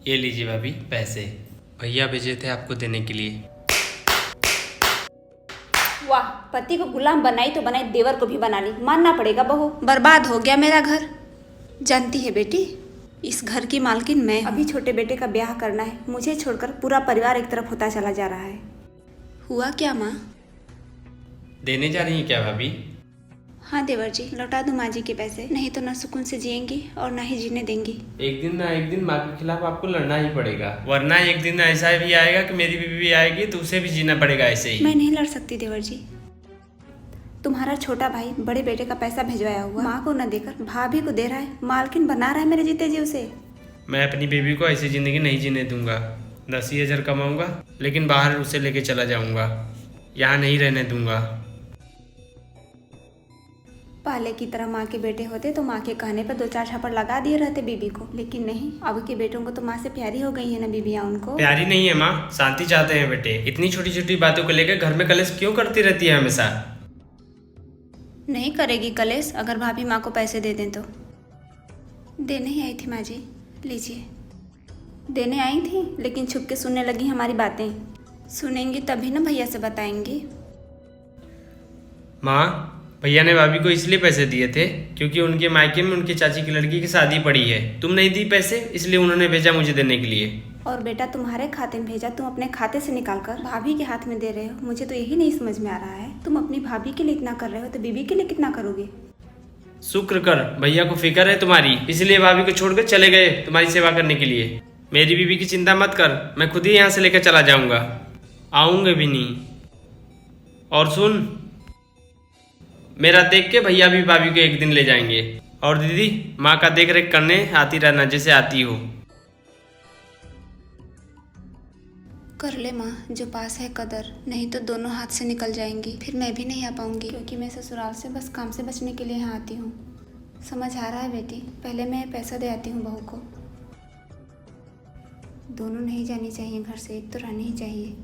ये लीजिए भाभी पैसे, भैया भेजे थे आपको देने के लिए। वाह, पति को गुलाम बनाई तो बनाई, देवर को भी बना ली। मानना पड़ेगा बहू, बर्बाद हो गया मेरा घर। जानती है बेटी, इस घर की मालकिन मैं। अभी छोटे बेटे का ब्याह करना है, मुझे छोड़कर पूरा परिवार एक तरफ होता चला जा रहा है। हुआ क्या माँ? देने जा रही हैं क्या भाभी? हाँ देवर जी, लौटा दूं माँ जी के पैसे, नहीं तो न सुकून से जिएंगी और ना ही जीने देंगी। एक दिन ना एक दिन माँ के खिलाफ आपको लड़ना ही पड़ेगा, वरना एक दिन ऐसा भी आएगा कि मेरी बीवी भी आएगी तो उसे भी जीना पड़ेगा ऐसे ही। मैं नहीं लड़ सकती देवर जी। तुम्हारा छोटा भाई बड़े बेटे का पैसा भिजवाया हुआ माँ को न देकर भाभी को दे रहा है, मालकिन बना रहा है मेरे जीते जी उसे। मैं अपनी बेबी को ऐसी ज़िंदगी नहीं जीने दूंगा। 10,000 कमाऊंगा लेकिन बाहर उसे लेके चला जाऊंगा, यहाँ नहीं रहने दूंगा। पहले की तरह माँ के बेटे होते तो माँ के कहने पर 2-4 झापड़ लगा दिए रहते बीबी को, लेकिन नहीं, अब के बेटों को तो माँ से प्यारी हो गई है ना बीबियाँ उनको। प्यारी नहीं है माँ, शांति चाहते हैं बेटे। इतनी छोटी छोटी बातों को लेकर घर में कलेश क्यों करती रहती है हमेशा? नहीं करेगी कलेश अगर भाभी माँ को पैसे दे दें तो। देने ही आई थी माँ जी, लीजिए। देने आई थी लेकिन छुप के सुनने लगी हमारी बातें। सुनेंगी तभी ना भैया से बताएंगी। माँ, भैया ने भाभी को इसलिए पैसे दिए थे क्योंकि उनके मायके में उनकी चाची की लड़की की शादी पड़ी है। तुम नहीं दी पैसे, इसलिए उन्होंने भेजा मुझे देने के लिए। और बेटा तुम्हारे खाते में भेजा, तुम अपने खाते से निकाल कर भाभी के हाथ में दे रहे हो। मुझे तो यही नहीं समझ में आ रहा है, तुम अपनी भाभी के लिए इतना कर रहे हो तो बीबी के लिए कितना करोगे? शुक्र कर, भैया को फिक्र है तुम्हारी, इसलिए भाभी को छोड़कर चले गए तुम्हारी सेवा करने के लिए। मेरी बीबी की चिंता मत कर, मैं खुद ही यहाँ से लेकर चला जाऊंगा, आऊंगे भी नहीं। और सुन, मेरा देख के भैया भी भाभी को एक दिन ले जाएंगे। और दीदी, माँ का देख रेख करने आती रहना जैसे आती हो। कर ले माँ, जो पास है कदर, नहीं तो दोनों हाथ से निकल जाएंगी, फिर मैं भी नहीं आ पाऊंगी, क्योंकि मैं ससुराल से बस काम से बचने के लिए यहाँ आती हूँ। समझ आ रहा है बेटी, पहले मैं पैसा दे आती हूँ बहू को। दोनों नहीं जानी चाहिए घर से, एक तो रहनी ही चाहिए।